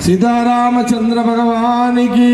సీతారామచంద్ర భగవానికి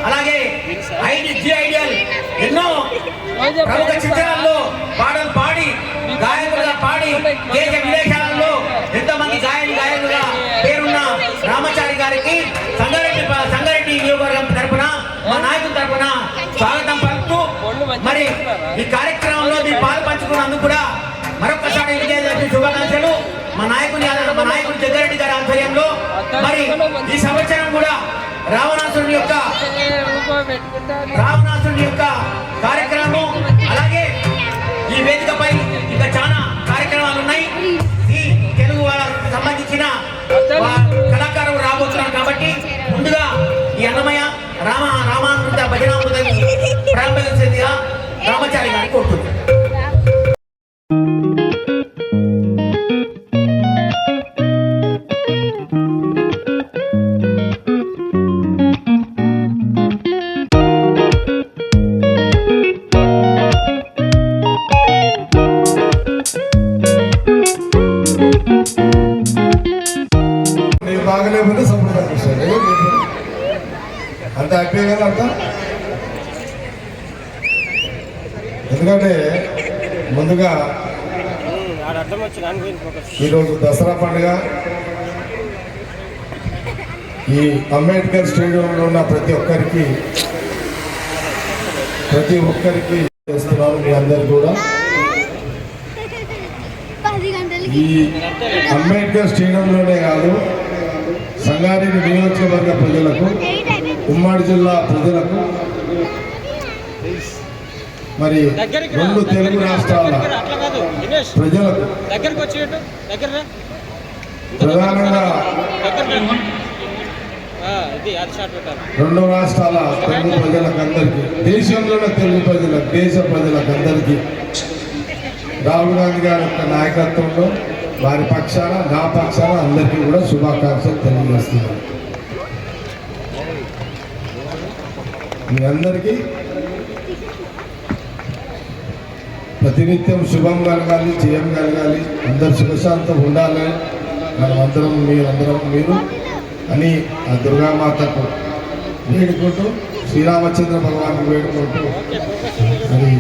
అలాగే ఐడియల్ ఎన్నో ప్రముఖ చిత్రాల్లో పాటలు పాడి గాయకులుగా పాడి దేశ విదేశాలలో ఎంతమంది గాయకులుగా పేరున్న రామాచారి గారికి సంగారెడ్డి నియోజకవర్గం తరఫున మా నాయకుల తరఫున స్వాగతం పలుకుతూ మరి ఈ కార్యక్రమంలో మీరు పాలు పంచుకున్నందుకు కూడా మరొకసారి శుభాకాంక్షలు. మా నాయకుడు జగ్గారెడ్డి గారి ఆధ్వర్యంలో మరి ఈ సంవత్సరం కూడా రావణాసురుని యొక్క కార్యక్రమం, అలాగే ఈ వేదికపై ఇంకా చాలా కార్యక్రమాలు ఉన్నాయి. ఈ తెలుగు వాళ్ళకు సంబంధించిన కళాకారులు రాబోతున్నారు కాబట్టి ముందుగా ఈ అన్నమయ్య రామామృత భజనామృతాన్ని ప్రారంభించేదిగా రామాచారి గారిని కోరుతున్నాను. అంత హ్యాపీ కదా అంత. ఎందుకంటే ముందుగా ఈరోజు దసరా పండుగ ఈ అంబేద్కర్ స్టేడియంలో ఉన్న ప్రతి ఒక్కరికి చేస్తున్నారు. మీ అందరు కూడా ఈ అంబేద్కర్ స్టేడియంలోనే కాదు, సంగారెడ్డి నియోజకవర్గ ప్రజలకు, ఉమ్మడి జిల్లా ప్రజలకు, మరి 2 తెలుగు రాష్ట్రాల ప్రజలకు, ప్రధానంగా 2 రాష్ట్రాల తెలుగు ప్రజలకు అందరికీ, దేశంలోని తెలుగు ప్రజలకు, దేశ ప్రజలకు అందరికీ రాహుల్ గాంధీ గారి యొక్క నాయకత్వంలో వారి పక్షాన, నా పక్షాన అందరికీ కూడా శుభాకాంక్షలు తెలియజేస్తున్నాను. మీ అందరికీ ప్రతినిత్యం శుభం కలగాలి, జయం కలగాలి, అందరు సుఖశాంతం ఉండాలి, మనమందరం మీరు అని ఆ దుర్గామాతకు వేడుకుంటూ, శ్రీరామచంద్ర భగవాన్ వేడుకుంటూ మరి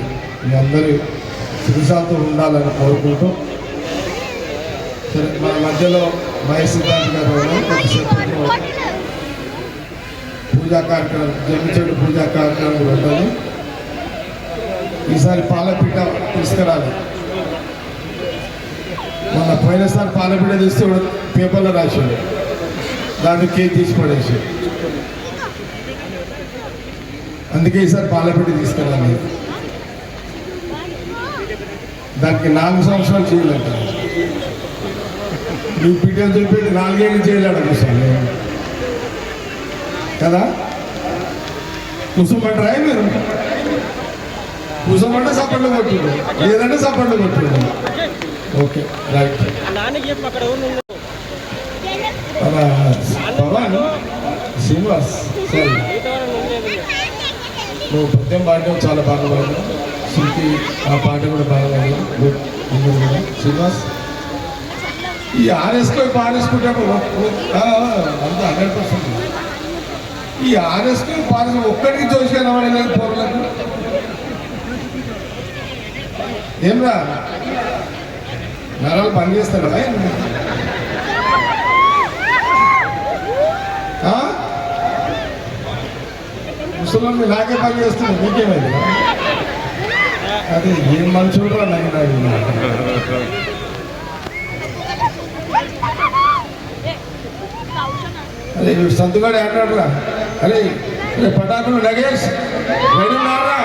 మీ అందరి సుఖశాంతం ఉండాలని కోరుకుంటూ, సరే మన మధ్యలో మహేష్ సిద్ధాంత్ గారు పూజా కార్యక్రమం, జమ్మిచెడు పూజా కార్యక్రమం ఉంటుంది. ఈసారి పాలపీట తీసుకురాలి. మొన్న పోయినసారి పాలపీట తీస్తే పేపర్లో రాశాడు, దాన్ని కేక్ తీసి పడేసి, అందుకే ఈసారి పాలపీట తీసుకురాలి. దానికి 4 సంవత్సరాలు చేయాలంట. నువ్వు పీఠం చూపెట్టి 4 ఏళ్ళు చేయలేడు కూర్చొని కదా. కూర్చోమంటారా మీరు? కూర్చోమంటే సపోర్ట్లు కొట్టిండు, లేదంటే సపోర్ట్లు కొట్టిండు. Okay right. పవన్ శ్రీనివాస్ సరే, నువ్వు పద్యం పాడడం చాలా బాగా పాడినావు. శృతి ఆ పాట కూడా బాగా పాడినావు. గుడ్. అందరూ కూడా శ్రీనివాస్ ఈ ఆర్ఎస్కో పారేసుకుంటాడు అంత 100%. ఈ ఆర్ఎస్కో పారేసు ఒక్కడికి చూసుకొని వాడలేదు పౌరులకు. ఏమ్రా నరాలు పనిచేస్తాడు ముసలి నాకే పని చేస్తున్నాడు, మీకేమైంది? అదే ఏం మనుషులు నాకు అరే సంతుగాడు ఆడాడురా. అరే పటాకులు నగేష్ రెడీ ఉన్నారా?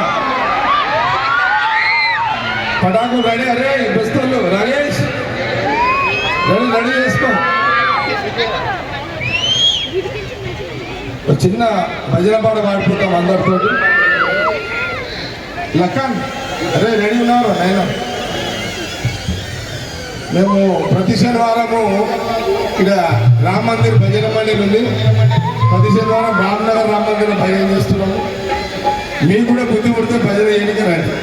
పటాకులు రెడీ. అరే బస్తోళ్ళు నగేష్ రెడీ చేసుకో. చిన్న భజన పాట పాడిపోతాం అందరితో. లక్కన్ అరే రెడీ ఉన్నారు నాయన? మేము ప్రతి శనివారము ఇక్కడ రామ్ మందిర్ భజన మందిర్ ఉంది. ప్రతి శనివారం రామ్నగర్ రామ్ మందిర్ భజన చేస్తున్నాము. మీకు కూడా బుద్ధి పుడితే భజన చేయడానికి రండి.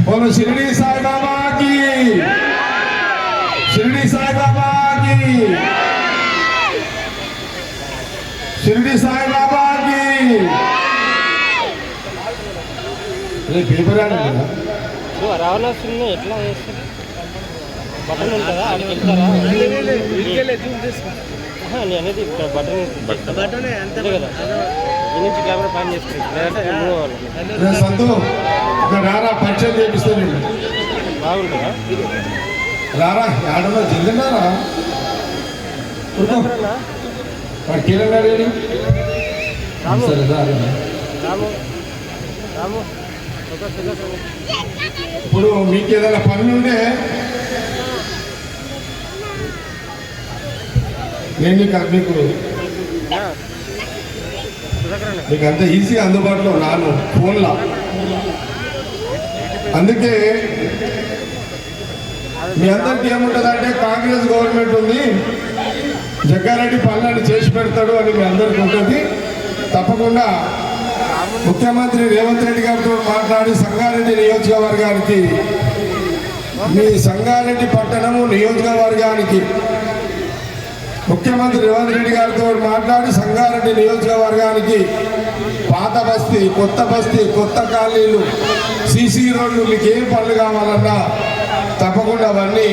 बोलो शिरडी साई बाबा की, शिरडी साई बाबा की, शिरडी साई बाबा की. పేపర్ రావణాసుని ఎట్లా చేస్తారు? బటన్ ఉంటుందా? అక్కడికి వెళ్తారా? నేను అనేది ఇక్కడ బటన్ అంతే కదా. ఈ నుంచి కెమెరా పని చేస్తుంది. రారా పరిచయం చేపిస్తాను. బాగుంటుందా? రారా ఆడలో జిల్లారా కిరణ్ రెడీ. సరే రాము రాము. ఇప్పుడు మీకు ఏదైనా పనులు ఉంటే నేను మీకు అంత ఈజీ అందుబాటులో రాను ఫోన్లో. అందుకే మీ అందరికీ ఏముంటుందంటే కాంగ్రెస్ గవర్నమెంట్ ఉంది, జగ్గారెడ్డి పనులను చేసి పెడతాడు అని మీ అందరికీ ఉంటుంది. తప్పకుండా ముఖ్యమంత్రి రేవంత్ రెడ్డి గారితో మాట్లాడి సంగారెడ్డి నియోజకవర్గానికి, మీ సంగారెడ్డి పట్టణము నియోజకవర్గానికి ముఖ్యమంత్రి రేవంత్ రెడ్డి గారితో మాట్లాడి సంగారెడ్డి నియోజకవర్గానికి పాత బస్తీ, కొత్త కాలనీలు, సీసీ రోడ్లు, మీకు ఏం పనులు కావాలన్నా తప్పకుండా అవన్నీ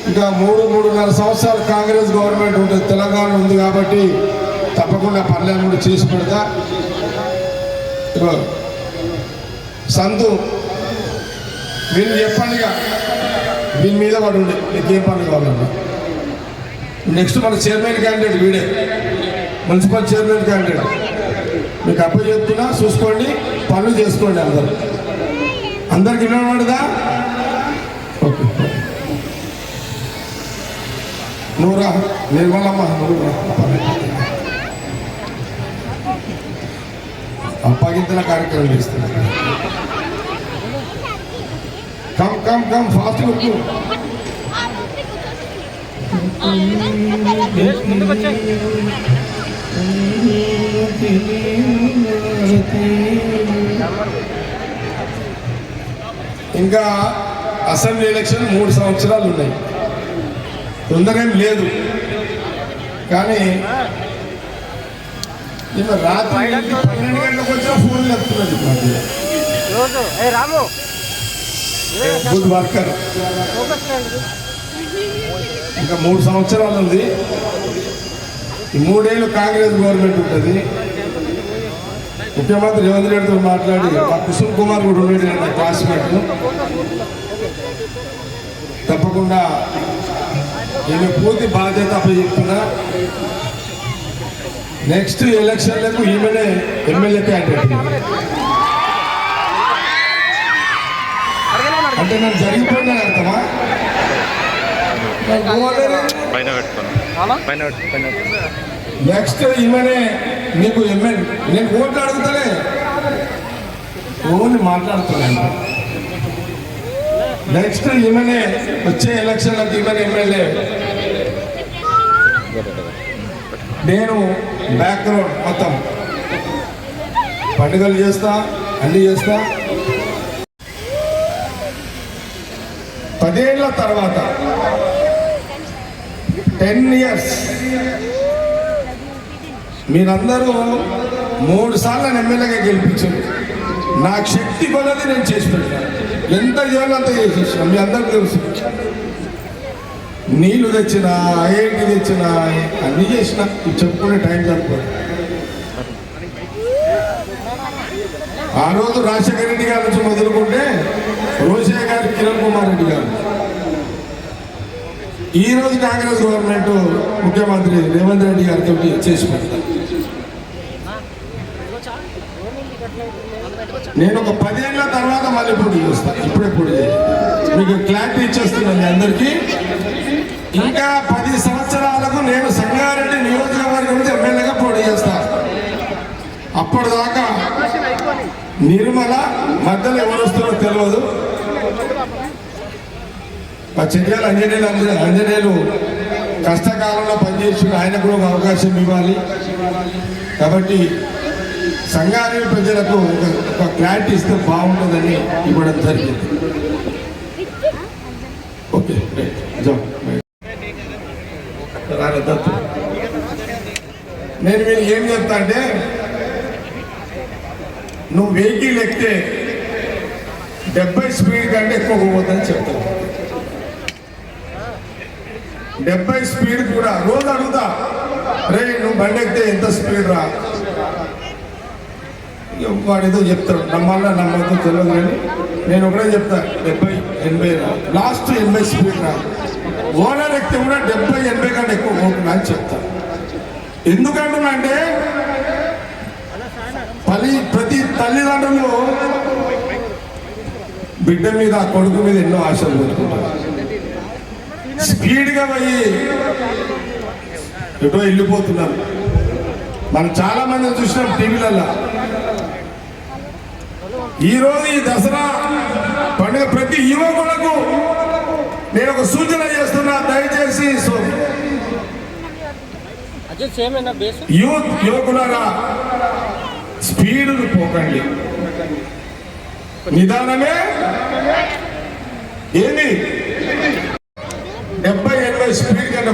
ఇంకా 3-3.5 సంవత్సరాలు కాంగ్రెస్ గవర్నమెంట్ ఉంటుంది, తెలంగాణ ఉంది కాబట్టి తప్పకుండా పనులను కూడా చేసి పెడతా. సంతు మీరు చెప్పండిగా, దీని మీద వాడు ఉండే మీకు ఏం పనులు కావాలన్నా. నెక్స్ట్ మన చైర్మన్ క్యాండిడేట్ వీడే, మున్సిపల్ చైర్మన్ క్యాండిడేట్. మీకు అప్పు చెప్తున్నా, చూసుకోండి, పనులు చేసుకోండి. అందరికి వినబడదా? ఓకే, నువ్వు రా, నిర్మలమ్మ నువ్వు రా. అప్పగింతల కార్యక్రమం చేస్తున్నా. కమ్ ఫాస్ట్ వచ్చు. ఇంకా అసెంబ్లీ ఎలక్షన్ 3 సంవత్సరాలు ఉన్నాయి, తొందర ఏం లేదు. కానీ నిన్న రాత్రి 12 గంటలకు వచ్చిన ఫోన్లు చెప్తున్నది రాము గుడ్ వర్కర్. ఇంకా 3 సంవత్సరాలు ఉంది. ఈ 3 ఏళ్ళు కాంగ్రెస్ గవర్నమెంట్ ఉంటుంది. ముఖ్యమంత్రి రేవంత్ రెడ్డితో మాట్లాడి, మా కుసుమ్ కుమార్ కూడా ఉండేది నా క్లాస్మేట్, తప్పకుండా నేను పూర్తి బాధ్యత అప్పచెప్తున్నా. నెక్స్ట్ ఎలక్షన్లకు ఈమెనే ఎమ్మెల్యే క్యాండిడేట్. అంటే నేను జరిగిపోయినా అర్థమా? నెక్స్ట్ ఈమెనే నీకు ఎమ్మెల్యే. నేను ఓట్లు అడుగుతానే, ఓన్లీ మాట్లాడుతున్నాను. నెక్స్ట్ ఈమెనే వచ్చే ఎలక్షన్లకు ఈమెనే ఎమ్మెల్యే. నేను బ్యాక్గ్రౌండ్ మొత్తం పండుగలు చేస్తా, అన్నీ చేస్తా. 10 ఏళ్ల తర్వాత 10 ఇయర్స్ మీరందరూ 3 సార్లు నన్ను ఎమ్మెల్యేగా గెలిపించారు. నాకు శక్తి కొలది నేను చేసి పెట్టాను. ఎంత చేయాలో అంత చేసేసాను. మీ అందరికీ తెలుసు. నీళ్లు తెచ్చినా, ఐఐటి తెచ్చినా, అన్నీ చేసిన. చెప్పుకునే టైం సరిపోదు. ఆ రోజు రాజశేఖర రెడ్డి గారి నుంచి మొదలుకుంటే రోషయ్య గారు, కిరణ్ కుమార్ రెడ్డి గారు, ఈ రోజు కాంగ్రెస్ గవర్నమెంట్ ముఖ్యమంత్రి రేవంత్ రెడ్డి గారితో చేసి పెడతారు. నేను ఒక 10 ఏళ్ల తర్వాత మళ్ళీ పోటీ చేస్తాను. ఇప్పుడెప్పుడు మీకు క్లారిటీ ఇచ్చేస్తున్నాను మీ అందరికీ. ఇంకా 10 సంవత్సరాలకు నేను సంగారెడ్డి నియోజకవర్గం నుంచి ఎమ్మెల్యేగా పోటీ చేస్తాను. అప్పటిదాకా నిర్మల మధ్యలో ఎవరు వస్తారో తెలియదు. మా చెయ్యాలి అంజనేయులు కష్టకాలంలో పనిచేసిన ఆయనకు ఒక అవకాశం ఇవ్వాలి. కాబట్టి సంగారెడ్డి ప్రజలకు ఒక క్లారిటీ ఇస్తే బాగుంటుందని ఇవ్వడం జరిగింది. ఓకే, నేను మీరు ఏం చెప్తా అంటే, నువ్వు వెహికల్ ఎక్కితే 70 స్పీడ్ కంటే ఎక్కువ పోతుందని చెప్తాను. 70 స్పీడ్ కూడా రోజు అడుగుతా, రే నువ్వు బండి ఎక్కితే ఎంత స్పీడ్ రా, వాడు ఏదో చెప్తాడు. నమ్మాలా నమ్మద్దు తెలియదు, కానీ నేను ఒకటే చెప్తా, 70-80 రా, లాస్ట్ 80 స్పీడ్ రా. ఓనర్ ఎక్కితే కూడా 70-80 కంటే ఎక్కువ పోతున్నా అని చెప్తా. ఎందుకంటున్నా అంటే ప్రతి తల్లిదండ్రులు బిడ్డ మీద, కొడుకు మీద ఎన్నో ఆశలు పెట్టుకుంటారు. స్పీడ్గా పోయి ఎటో వెళ్ళిపోతున్నారు. మనం చాలా మంది చూసినాం టీవీలలో. ఈరోజు ఈ దసరా పండుగ ప్రతి యువకులకు నేను ఒక సూచన చేస్తున్నా, దయచేసి యువకులారా స్పీడ్ను పోకండి, నిదానమే. ఏంది 70-80 స్పీడ్ కన్నా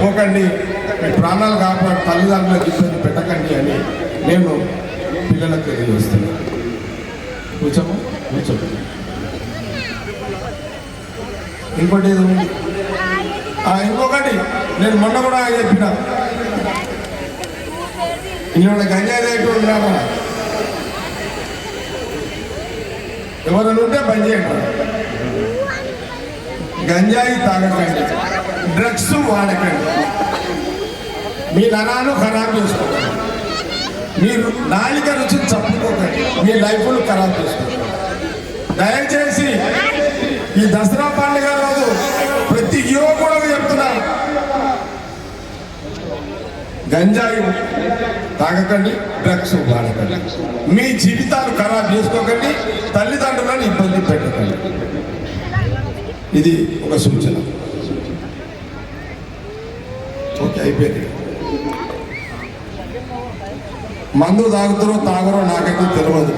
పోకండి, మీ ప్రాణాలు కాపాడు, తల్లిదండ్రులకు ఇబ్బంది పెట్టకండి అని నేను పిల్లలకు తెలియజేస్తున్నాను. కూర్చోము కూర్చోము. ఇంకోటి ఏదో ఉంది. ఇంకొకటి నేను మొన్న కూడా చెప్పిన, ఇంట్లో గంజాయి తాగేటోళ్ళు రానా, ఎవరైనా ఉంటే బంద్ చేయండి. గంజాయి తాగకండి, డ్రగ్స్ వాడకండి, మీ నరాలు ఖరాబ్ చేసుకోకండి, మీరు నాలిక రుచిని చప్పుకోకండి, మీ లైఫ్ను ఖరాబ్ చేసుకోకండి. దయచేసి ఈ దసరా పండుగ రోజు ప్రతి యువకులకు చెప్తున్నా, గంజాయి తాగకండి, డ్రగ్స్ వాడకండి, మీ జీవితాలు ఖరాబ్ చేసుకోకండి, తల్లిదండ్రులను ఇబ్బంది పెట్టకండి. ఇది ఒక సూచన. ఓకే, అయిపోయింది. మందు తాగుతారో తాగరో నాకైతే తెలియదు.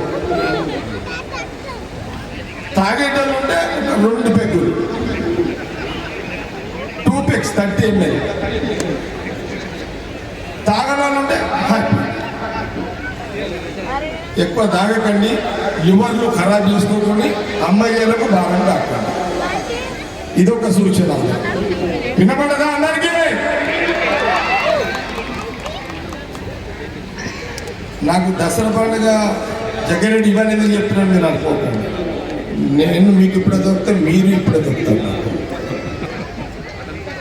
తాగేటోళ్ళు ఉంటే 2 పెగ్గులు, 2 పెగ్స్ 30 ml. తాగడాలు ఉంటే హ్యాపీ. ఎక్కువ తాగకండి, లివర్లు ఖరాబ్ చేసుకోకండి, అమ్మాయిలకు బాగా తాకండి. ఇదొక సూచన. వినపడదా అందరికీ? నాకు దసరా పండుగ జగ్గారెడ్డి ఇవన్నీ ఎందుకు చెప్పినాను మీరు అనుకోకండి. నేను మీకు ఇప్పుడే దొరికితే మీరు ఇప్పుడే దొరుకుతారు నాకు.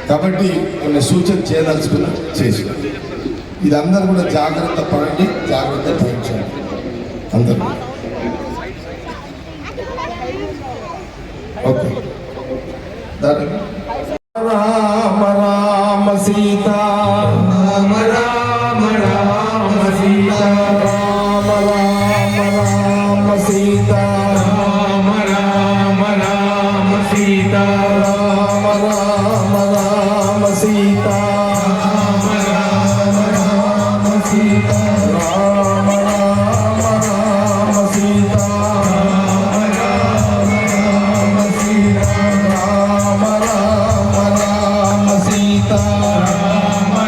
కాబట్టి కొన్ని సూచన చేయదలుచుకున్నా చేసిన. ఇది అందరూ కూడా జాగ్రత్త పడండి, జాగ్రత్త వహించండి అందరూ. ఓకే, రామ రామ సీతా, రామ రామ రామ సీతా, రామ రామ రామ సీతా, రామ రామ రామ సీతా, రామ రామ రామ సీతా, రామ రామ రామ సీతా, రామ రామ రామ సీతా, రామ రామ రామ సీతా, రామ రామ రామ సీతా, రామ రామ రామ సీతా, రామ రామ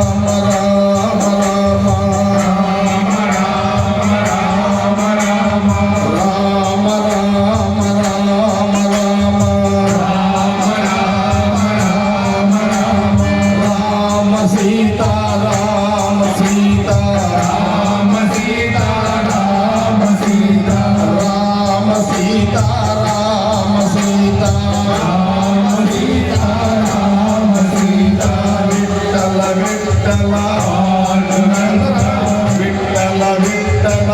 రామ రామ, రామ రామ రామ రామ, రామ రామ రామ రామ, రామ సీతా, రామ సీతా, రామ సీతా, రామ సీతా, రామ సీతా, రామ సీతా, రామ సీతా, రామ సీతా, విఠల విఠల విఠల విఠల.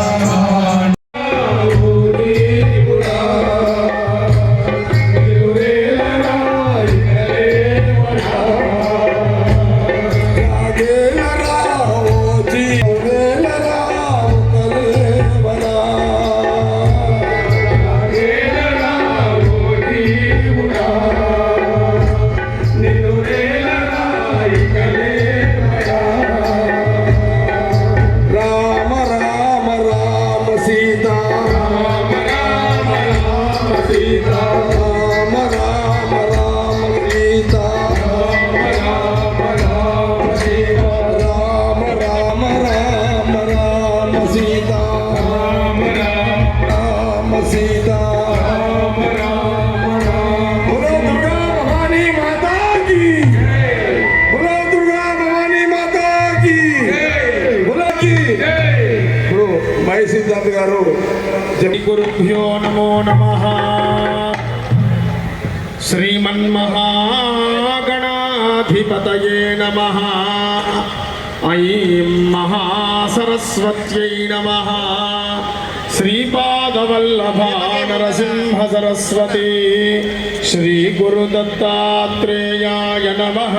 రామ రామ రామ సీతా, రామ రామ రామ సీతా, రామ రామ రామ సీతా, రామ రామ రామ సీతా, రామ రామ రామ రామ సీతా, రామ రామ రామ సీతా, రామ రామ రామ. బోలో దుర్గా భవానీ మాతా కీ జై, బోలో దుర్గా భవానీ మాతా కీ జై. ఇప్పుడు మై సిద్ధార్థ్ గారు శ్రీ గురుభ్యో నమో నమః. శ్రీమన్మహాగణాధిపతయే నమః. ఐం మహాసరస్వత్యై నమః. శ్రీపాదవల్లభా నరసింహ సరస్వతి శ్రీ గురుదత్తాత్రేయాయ నమః.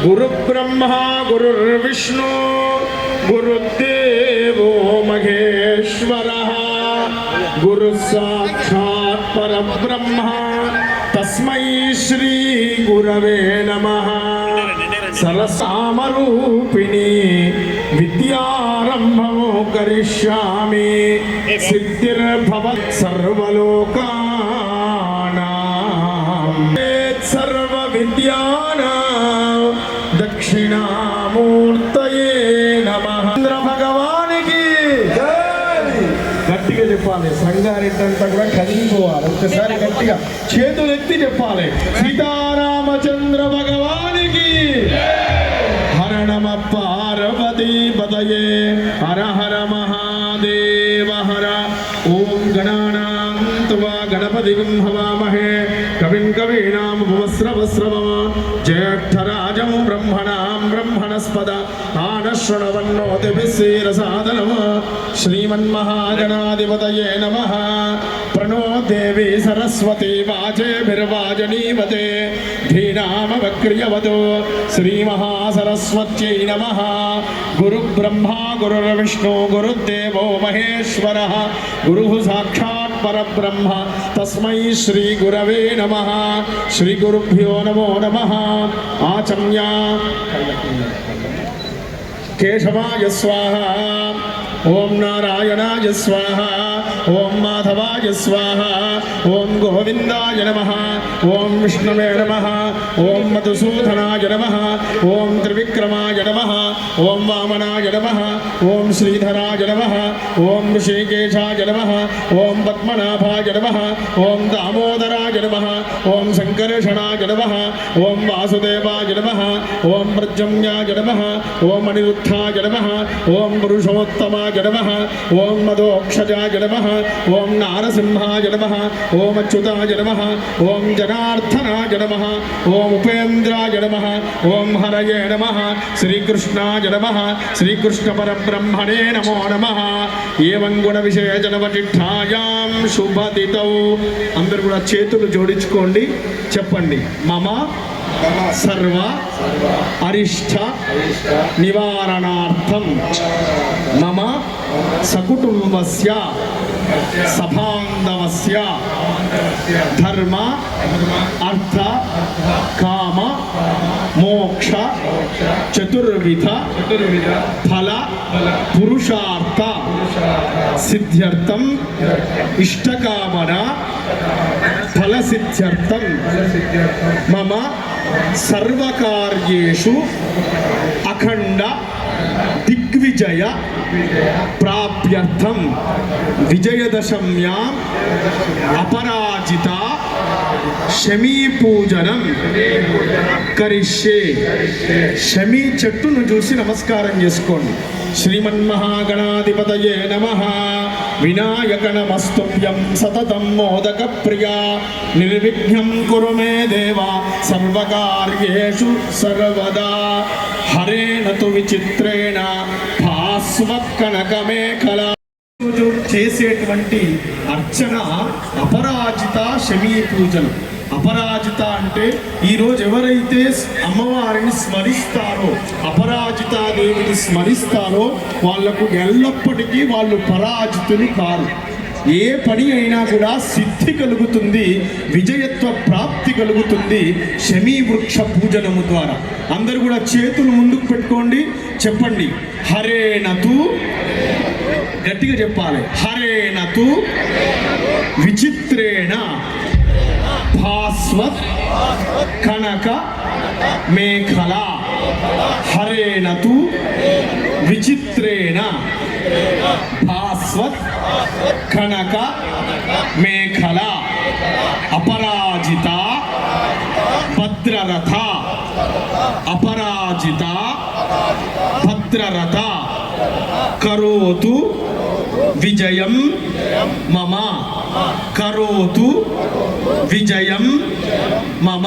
గురుబ్రహ్మా గురుర్విష్ణు గురుదేవో మహేశ్వరః. గురు సాక్షాత్ పరబ్రహ్మ తస్మై శ్రీ గురవే నమః. సరసామరూపిణి విద్యారంభం కరిష్యామి. సిద్ధిర్భవత్ సర్వలోకానాం దక్షిణామూర్తయే నమః. చంద్ర భగవానికి గట్టిగా చెప్పాలి. సంగారెడ్డంతా కూడా కదిలిపోవాలి. ఒక్కసారి గట్టిగా చేతులెత్తి చెప్పాలి. సీతారామచంద్ర భగవానికి. హర నమ పార్వతీ పతయే హర హర మహాదేవ హర. ఓం గణానాం త్వా గణపతిం హవామహే కవిం కవీనాముపమస్రవస్రవమ. జ్యేష్ఠరాజం బ్రహ్మణాం బ్రహ్మణస్పద ఆనశ్రవన్నోతిభిస్సేరసాదనమ. శ్రీమన్మహాగణాధిపతయే నమః. ప్రణో దేవి సరస్వతి వాచేభిర్వాజనీవతే ధీనామవక్రియవతో. శ్రీమహాసరస్వత్యై నమః. గురుబ్రహ్మా గురుర్విష్ణు గురుర్దేవో మహేశ్వరః. గురుః సాక్షాత్ పరబ్రహ్మ తస్మై శ్రీ గురవే నమః. శ్రీ గురుభ్యో నమో నమః. ఆచమ్య కేశవాయ స్వాహ. ఓం నారాయణాయ స్వాహ. ఓం మాధవాయ స్వాహ. ఓం గోవిందాయ నమః. ఓం విష్ణవే నమః. ఓం మధుసూదనాయ నమః. ఓం త్రివిక్రమాయ నమః. ఓం వామనాయ నమః. ఓం శ్రీధరాయ నమః. ఓం ఋషికేశాయ నమః. ఓం పద్మనాభాయ నమః. ఓం దామోదరాయ నమః. ఓం సంకర్షణాయ నమః. ఓం వాసుదేవాయ నమః. ఓం ప్రద్యుమ్నాయ నమః. ఓం అనిరుద్ధాయ నమః. ఓం పురుషోత్తమాయ నమః. ఓం మదోక్షజాయ నమః. ఓం నారసింహాయ నమః. ఓం అచ్యుతాయ నమః. ఓం జనార్దనాయ నమః. ఓం ఉపేంద్రాయ నమః. ఓం హరయే నమః. శ్రీకృష్ణాయ నమః. శ్రీకృష్ణ పరబ్రహ్మణే నమో నమః. ఏవం గుణ విశేషణవటిఠాయాం శుభతితౌ. అందరూ కూడా చేతులు జోడించుకోండి. చెప్పండి. మమ సర్వ అరిష్ట నివారణార్థం మమ సకుటుంబస్య సభాంధవస్య ధర్మ అర్థ కామ మోక్ష చతుర్విధ ఫల పురుషార్థ సిద్ధ్యర్థం ఇష్టకామన ఫలసిద్ధ్యర్థం మమ సర్వకార్యేషు అఖండ దిగ్విజయ ప్రాప్త్యర్థం విజయదశమ్యాం అపరాజిత శమీపూజనం కరిష్యే. శమీ చెట్టును చూసి నమస్కారం చేసుకోండి. శ్రీమన్మహాగణాధిపతయే నమః. వినాయక నమస్తుభ్యం సతతం మోదక ప్రియా. నిర్విఘ్నం కురు మే దేవ సర్వకార్యేషు సర్వదా. హరేణ తు విచిత్రేణ భాస్వత్కనకమేఖలా. చేసేటువంటి అర్చన అపరాజిత శమీ పూజలు. అపరాజిత అంటే ఈరోజు ఎవరైతే అమ్మవారిని స్మరిస్తారో, అపరాజితాదేవిని స్మరిస్తారో వాళ్లకు ఎల్లప్పటికీ వాళ్ళు పరాజితులు కారు. ఏ పని అయినా కూడా సిద్ధి కలుగుతుంది, విజయత్వ ప్రాప్తి కలుగుతుంది శమీ వృక్ష పూజనము ద్వారా. అందరూ కూడా చేతులు ముందుకు పెట్టుకోండి. చెప్పండి. హరేనతు. గట్టిగా చెప్పాలి. హరేనతు విచిత్రేణ భాస్వత్ కనక మేఖల. హరేనతు విచిత్రేణ భాస్వత్ కనక మేఖల. అపరాజిత భద్రరథ. అపరాజిత భద్రరథ. కరోతు విజయం మమ. కరోతు విజయం మమ.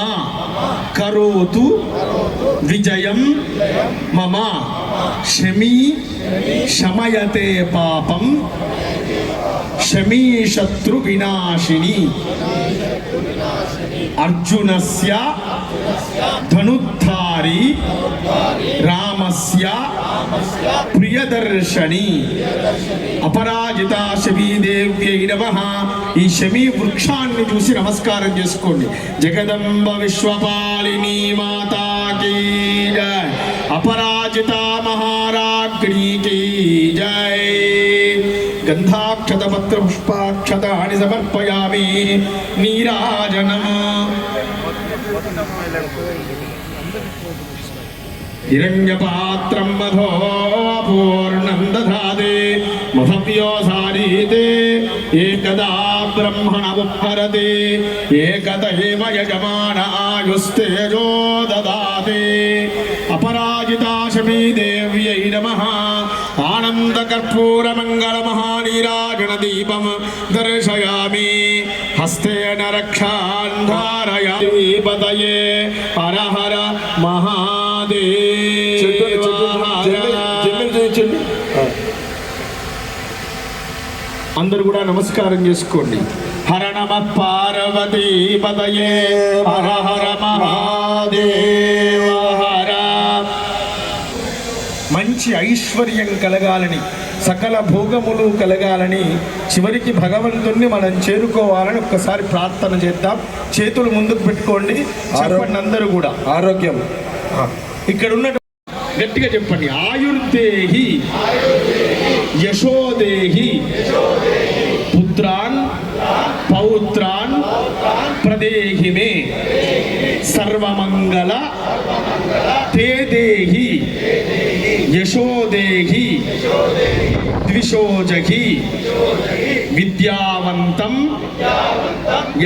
కరోతు విజయం మమ. శమీ శమయతే పాపం. శమీ శత్రు వినాశిని. అర్జునస్య ధనుద్ధారి రామస్య ప్రియదర్శని. అపరాజిత శమీదేవ్యై నమః. ఈ శమీ వృక్షాన్ని చూసి నమస్కారం చేసుకోండి. జగదంబ విశ్వపాలిని మాతాకి జై. అపరాజిత మహారాజ్ఞి కీ జై. గంధాక్షత పత్ర పుష్పాక్షతాని సమర్పయామి. నీరాజనం. हिरण्यपात्रं मधो पूर्णं दधाति मधव्योसारीते एकदा ब्रह्मणमुपहरति एकदैव यजमान आयुस्तेजो ददाति अपराजिता शमी देव्यै नमः आनन्दकर्पूरमङ्गलमहानीराजनदीपं दर्शयामि हस्तेन रक्षान् धारयामि पतये हर हर महादेव అందరూ కూడా నమస్కారం చేసుకోండి. హర నమ పార్వతీ పదయే హర హర మహాదేవ హర. మంచి ఐశ్వర్యం కలగాలని, సకల భోగములు కలగాలని, చివరికి భగవంతుణ్ణి మనం చేరుకోవాలని ఒక్కసారి ప్రార్థన చేద్దాం. చేతులు ముందుకు పెట్టుకోండి. చెప్పండి అందరూ కూడా. ఆరోగ్యం ఇక్కడ ఉన్న గట్టిగా చెప్పండి. ఆయుర్దేహి యశోదేహి పుత్రాన్ పౌత్రాన్ ప్రదేహి మే సర్వమంగళ తే దేహి యశోదేహి ద్విషోజహి విద్యావంతం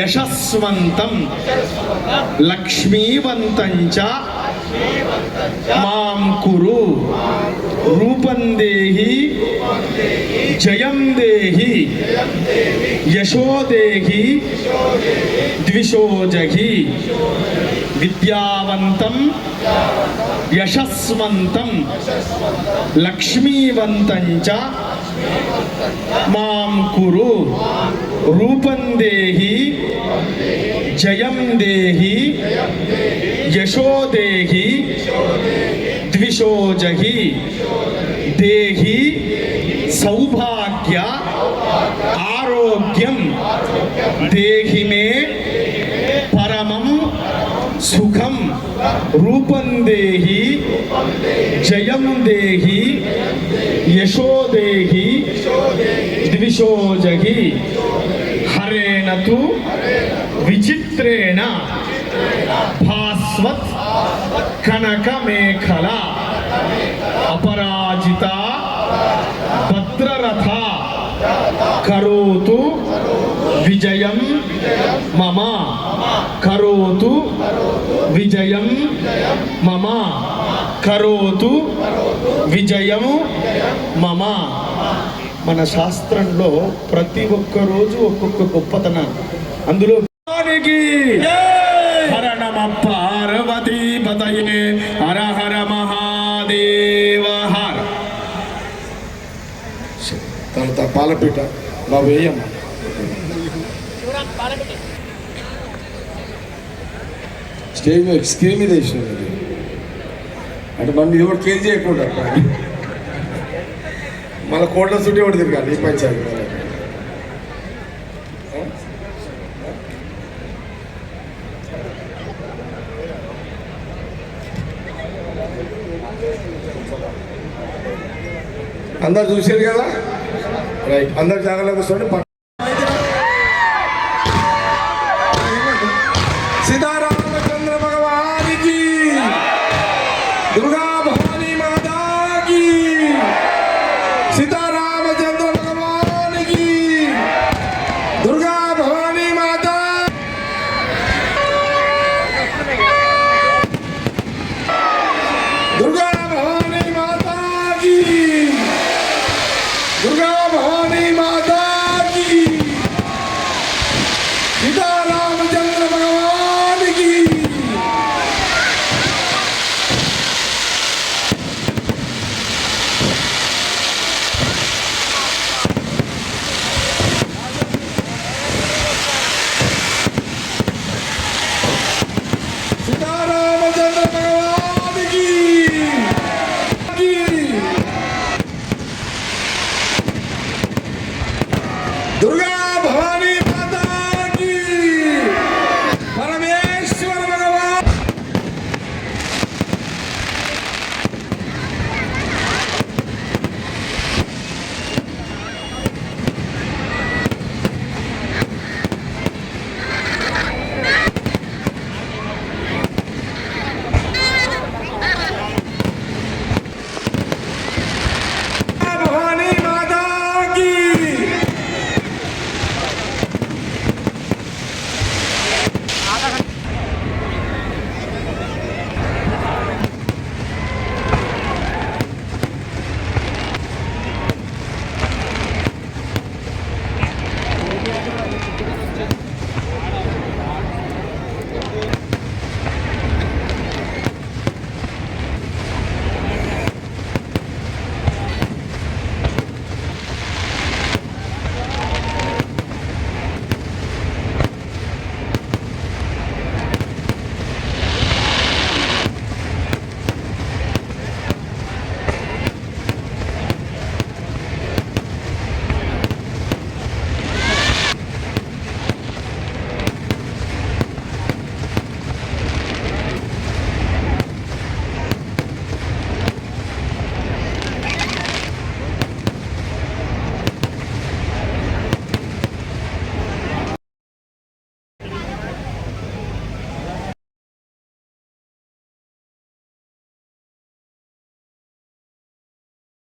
యశస్వంతం లక్ష్మీవంతం చ మాం కురు రూపం దేహి జయం దేహి యశో దేహి ద్విషోజహి విద్యావంతం యశస్వంతం లక్ష్మీవంతం చ మాం కురు రూపం దేహి జయం దేహి యశో దేహి ద్విషోజహి దేహి సౌభాగ్య ఆరోగ్యం దేహి మే పరమం సుఖం రూపం దేహి జయం దేహి యశో దేహి ద్విషోజహి హరేణ తు విచిత్రేణ భాస్వత్ కనక మేఖల అపరాజిత భద్రరథ కరోతు విజయం మమ కరోతు విజయం మమ కరోతు విజయం మమ. మన శాస్త్రంలో ప్రతి ఒక్క రోజు ఒక్కొక్క గొప్పతనం. అందులో హర నమ పార్వతీ పతయే హర హర మహాదేవ హర. తర్వాత పాలపీట బాబు వేయమ్మ. స్క్రీన్ మీద వేసినాం అది. అంటే మన మీద కూడా కేర్ చేయకుండా మళ్ళీ కోట్ల చుట్టి ఒకటి తిరగాలి ఈ పంచాయతీ. అందరు చూసారు కదా, రైట్. అందరు జాగ్రత్తగా కూర్చోండి.